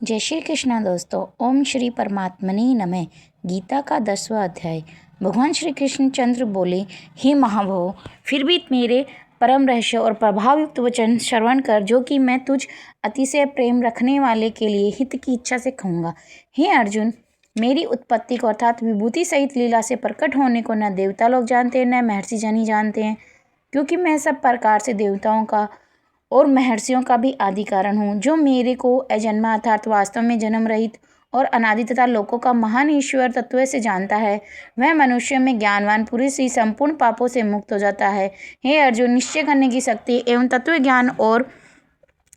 जय श्री कृष्णा दोस्तों। ओम श्री परमात्मने नमः। गीता का 10वां अध्याय। भगवान श्री कृष्ण चंद्र बोले, हे महाभाव, फिर भी मेरे परम रहस्य और प्रभावयुक्त वचन श्रवण कर, जो कि मैं तुझ अतिशय प्रेम रखने वाले के लिए हित की इच्छा से कहूँगा। हे अर्जुन, मेरी उत्पत्ति को अर्थात विभूति सहित लीला से प्रकट होने को न देवता लोग जानते हैं, न महर्षि जन ही जानते हैं, क्योंकि मैं सब प्रकार से देवताओं का और महर्षियों का भी आदि कारण हूँ। जो मेरे को अजन्मा अर्थात वास्तव में जन्म रहित और अनादि तथा लोकों का महान ईश्वर तत्व से जानता है, वह मनुष्य में ज्ञानवान पुरुष ही संपूर्ण पापों से मुक्त हो जाता है। हे अर्जुन, निश्चय करने की शक्ति एवं तत्व ज्ञान और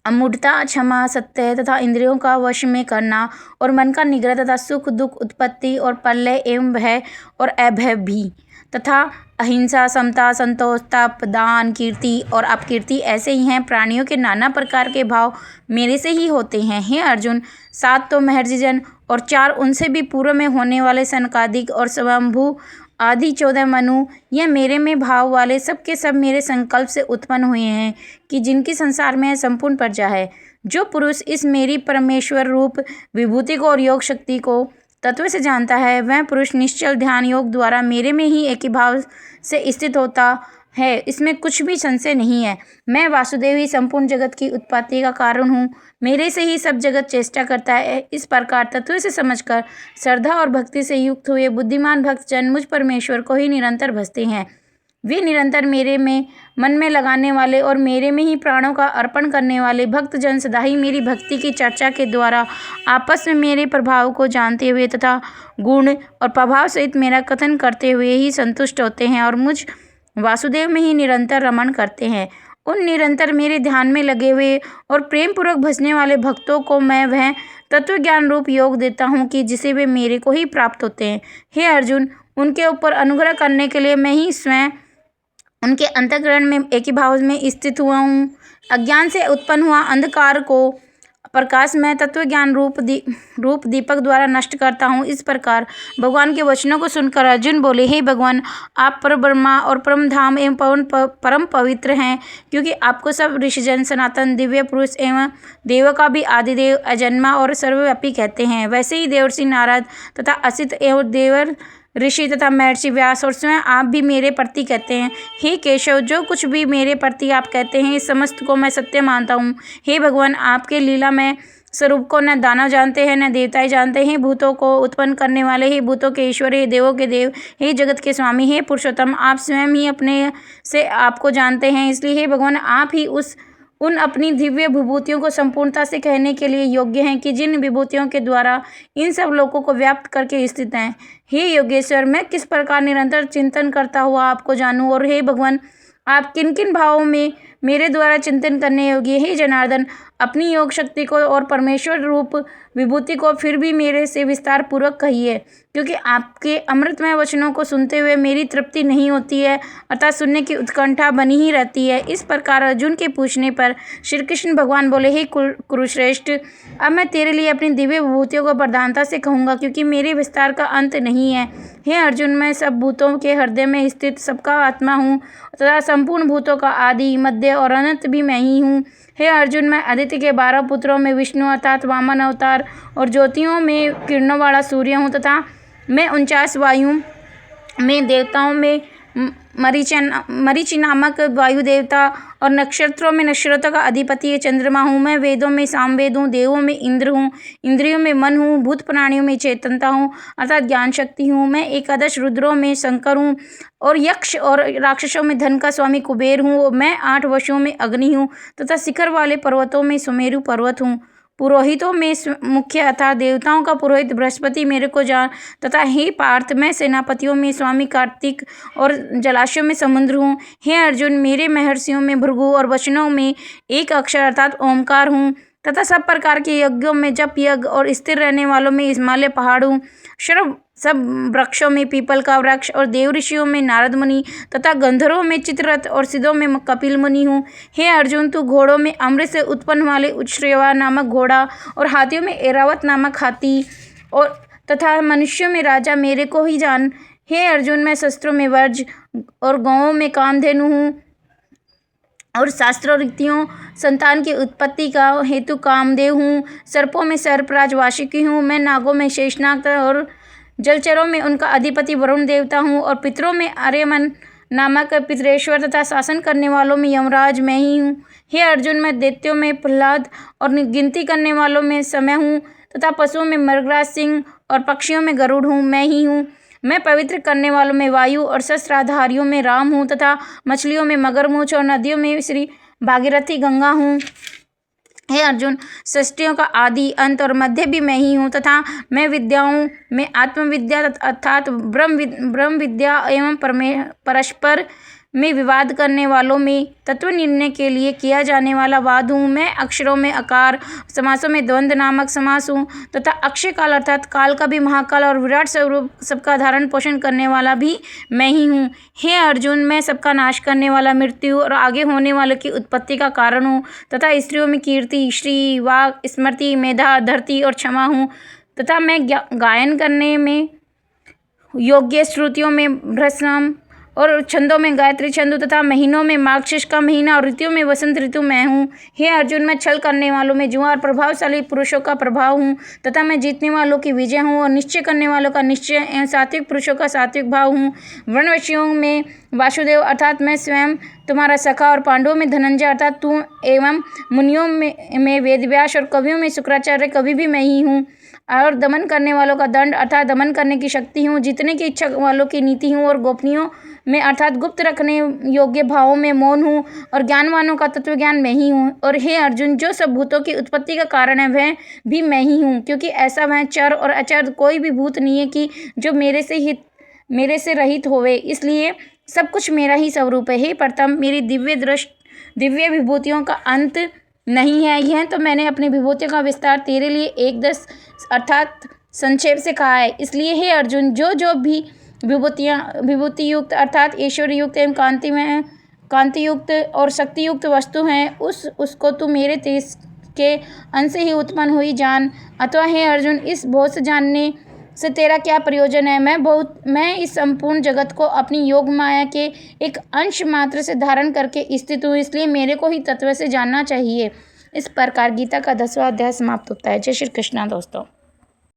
अमूढ़ता, क्षमा, सत्य तथा इंद्रियों का वश में करना और मन का निग्रह तथा सुख दुख, उत्पत्ति और प्रलय एवं भय और अभय भी, तथा अहिंसा, समता, संतोष, तप, दान, कीर्ति और अपकीर्ति ऐसे ही हैं। प्राणियों के नाना प्रकार के भाव मेरे से ही होते हैं। हे अर्जुन, 7 तो महर्षि जन और 4 उनसे भी पूर्व में होने वाले सनकादिक और स्वयंभू आदि 14 मनु, यह मेरे में भाव वाले सब के सब मेरे संकल्प से उत्पन्न हुए हैं, कि जिनकी संसार में संपूर्ण प्रजा है। जो पुरुष इस मेरी परमेश्वर रूप विभूति को और योग शक्ति को तत्व से जानता है, वह पुरुष निश्चल ध्यान योग द्वारा मेरे में ही एक ही भाव से स्थित होता है। इसमें कुछ भी संशय नहीं है। मैं वासुदेव ही संपूर्ण जगत की उत्पत्ति का कारण हूँ। मेरे से ही सब जगत चेष्टा करता है। इस प्रकार तत्व से समझकर श्रद्धा और भक्ति से युक्त हुए बुद्धिमान भक्त जन मुझ परमेश्वर को ही निरंतर भजते हैं। वे निरंतर मेरे में मन में लगाने वाले और मेरे में ही प्राणों का अर्पण करने वाले भक्त जन सदा ही मेरी भक्ति की चर्चा के द्वारा आपस में मेरे प्रभाव को जानते हुए तथा गुण और प्रभाव सहित मेरा कथन करते हुए ही संतुष्ट होते हैं और मुझ वासुदेव में ही निरंतर रमण करते हैं। उन निरंतर मेरे ध्यान में लगे हुए और प्रेम पूर्वक भजने वाले भक्तों को मैं वह तत्व ज्ञान रूप योग देता हूँ, कि जिसे वे मेरे को ही प्राप्त होते हैं। हे अर्जुन, उनके ऊपर अनुग्रह करने के लिए मैं ही स्वयं उनके अंतःकरण में एक ही भाव में स्थित हुआ हूँ। अज्ञान से उत्पन्न हुआ अंधकार को प्रकाश में तत्व ज्ञान रूप दीपक द्वारा नष्ट करता हूँ। इस प्रकार भगवान के वचनों को सुनकर अर्जुन बोले, हे भगवान, आप पर ब्रह्मा और परम धाम एवं परम पवित्र हैं, क्योंकि आपको सब ऋषिजन सनातन दिव्य पुरुष एवं देव का भी आदिदेव, अजन्मा और सर्वव्यापी कहते हैं। वैसे ही देवर्षि नारद तथा असित एवं देवर ऋषि तथा महर्षि व्यास और स्वयं आप भी मेरे प्रति कहते हैं। हे केशव, जो कुछ भी मेरे प्रति आप कहते हैं, इस समस्त को मैं सत्य मानता हूँ। हे भगवान, आपके लीला में स्वरूप को न दानव जानते हैं, न देवताएं जानते हैं। भूतों को उत्पन्न करने वाले, हे भूतों के ईश्वर, हे देवों के देव, हे जगत के स्वामी, हे पुरुषोत्तम, आप स्वयं ही अपने से आपको जानते हैं। इसलिए हे भगवान, आप ही उन अपनी दिव्य विभूतियों को संपूर्णता से कहने के लिए योग्य हैं, कि जिन विभूतियों के द्वारा इन सब लोगों को व्याप्त करके स्थित हैं। हे योगेश्वर, मैं किस प्रकार निरंतर चिंतन करता हुआ आपको जानूं, और हे भगवान, आप किन किन भावों में मेरे द्वारा चिंतन करने योग्य। हे जनार्दन, अपनी योग शक्ति को और परमेश्वर रूप विभूति को फिर भी मेरे से विस्तार पूर्वक कहिए, क्योंकि आपके अमृतमय वचनों को सुनते हुए मेरी तृप्ति नहीं होती है, अर्थात सुनने की उत्कंठा बनी ही रहती है। इस प्रकार अर्जुन के पूछने पर श्री कृष्ण भगवान बोले, हे कुरुश्रेष्ठ, अब मैं तेरे लिए अपनी दिव्य विभूतियों को प्रधानता से कहूँगा, क्योंकि मेरे विस्तार का अंत नहीं है। हे अर्जुन, मैं सब भूतों के हृदय में स्थित सबका आत्मा हूँ तथा संपूर्ण भूतों का आदि, मध्य और अनंत भी मैं ही हूँ। हे अर्जुन, मैं आदित्य के 12 पुत्रों में विष्णु अर्थात वामन अवतार और ज्योतियों में किरणों वाला सूर्य हूँ, तथा मैं 49 वायु में देवताओं में मरीचि नामक वायु देवता और नक्षत्रों में नक्षत्रों का अधिपति चंद्रमा हूँ। मैं वेदों में सामवेद हूँ, देवों में इंद्र हूँ, इंद्रियों में मन हूँ, भूत प्राणियों में चेतनता हूँ अर्थात ज्ञान शक्ति हूँ। मैं एकादश रुद्रों में शंकर हूँ और यक्ष और राक्षसों में धन का स्वामी कुबेर हूँ। मैं 8 वशों में अग्नि हूँ तथा शिखर वाले पर्वतों में सुमेरु पर्वत हूँ। पुरोहितों में मुख्य अर्थात देवताओं का पुरोहित बृहस्पति मेरे को जान, तथा हे पार्थ, मैं सेनापतियों में स्वामी कार्तिक और जलाशयों में समुद्र हूँ। हे अर्जुन, मेरे महर्षियों में भृगु और वचनों में एक अक्षर अर्थात ओमकार हूँ, तथा सब प्रकार के यज्ञों में जप यज्ञ और स्थिर रहने वालों में हिमालय पहाड़ हूँ। सब वृक्षों में पीपल का वृक्ष और देव ऋषियों में नारद मुनि तथा गंधर्वों में चित्ररथ और सिद्धों में कपिल मुनि हूँ। हे अर्जुन, तू घोड़ों में अमृत से उत्पन्न वाले उच्छ्रेवा नामक घोड़ा और हाथियों में ऐरावत नामक हाथी और तथा मनुष्यों में राजा मेरे को ही जान। हे अर्जुन, मैं शस्त्रों में वज्र और गौओं में कामधेनु हूँ और शास्त्रों रीतियों संतान की उत्पत्ति का हेतु कामदेव हूँ। सर्पों में सर्पराज वासुकी हूँ। मैं नागों में शेषनाग और जलचरों में उनका अधिपति वरुण देवता हूँ। और पितरों में आर्यमन नामक पितरेश्वर तथा शासन करने वालों में यमराज मैं ही हूँ। हे अर्जुन, मैं दैत्यों में प्रहलाद और गिनती करने वालों में समय हूँ तथा पशुओं में मृगराज सिंह और पक्षियों में गरुड़ हूँ, मैं ही हूँ। मैं पवित्र करने वालों में वायु और शस्त्राधारियों में राम हूँ तथा मछलियों में मगरमच्छ और नदियों में श्री भागीरथी गंगा हूँ। हे अर्जुन, सृष्टियों का आदि अंत और मध्य भी मैं ही हूँ तथा मैं विद्याओं में आत्मविद्या अर्थात ब्रह्म विद्या एवं परस्पर में विवाद करने वालों में तत्व निर्णय के लिए किया जाने वाला वाद हूँ। मैं अक्षरों में आकार, समासों में द्वंद्व नामक समास हूँ तथा अक्षय काल अर्थात काल का भी महाकाल और विराट स्वरूप सबका धारण पोषण करने वाला भी मैं ही हूँ। हे अर्जुन, मैं सबका नाश करने वाला मृत्यु और आगे होने वालों की उत्पत्ति का कारण हूँ तथा स्त्रियों में कीर्ति, श्री, वाक, स्मृति, मेधा, धरती और क्षमा हूँ तथा मैं गायन करने में योग्य, श्रुतियों में भ्रष्टम और छंदों में गायत्री छंद तथा महीनों में मार्गशीर्ष का महीना और ऋतुओं में वसंत ऋतु मैं हूँ। हे अर्जुन, मैं छल करने वालों में जुआ और प्रभावशाली पुरुषों का प्रभाव हूँ तथा मैं जीतने वालों की विजय हूँ और निश्चय करने वालों का निश्चय एवं सात्विक पुरुषों का सात्विक भाव हूँ। वनवासियों में वासुदेव अर्थात मैं स्वयं तुम्हारा सखा और पांडवों में धनंजय अर्थात तू एवं मुनियों में वेदव्यास और कवियों में शुक्राचार्य कवि भी मैं ही हूँ। और दमन करने वालों का दंड अर्थात दमन करने की शक्ति हूँ। जीतने की इच्छा वालों की नीति हूँ और गोपनीयों में अर्थात गुप्त रखने योग्य भावों में मौन हूँ और ज्ञानवानों का तत्व ज्ञान मैं ही हूँ। और हे अर्जुन, जो सब भूतों की उत्पत्ति का कारण है वह भी मैं ही हूँ, क्योंकि ऐसा वह चर और अचर कोई भी भूत नहीं है कि जो मेरे से रहित होवे, इसलिए सब कुछ मेरा ही स्वरूप है। हे प्रथम, मेरी दिव्य विभूतियों का अंत नहीं है। यह तो मैंने अपनी विभूतियों का विस्तार तेरे लिए 1-10 अर्थात संक्षेप से कहा है। इसलिए हे अर्जुन, जो भी विभूति युक्त अर्थात ऐश्वर्य युक्त एवं कांति युक्त और शक्ति युक्त वस्तु हैं, उसको तू मेरे तेज के अंश ही उत्पन्न हुई जान। अथवा हे अर्जुन, इस बहुत से जानने से तेरा क्या प्रयोजन है? मैं इस संपूर्ण जगत को अपनी योग माया के एक अंश मात्र से धारण करके स्थित हूँ, इसलिए मेरे को ही तत्व से जानना चाहिए। इस प्रकार गीता का 10वां अध्याय समाप्त होता है। जय श्री कृष्णा दोस्तों।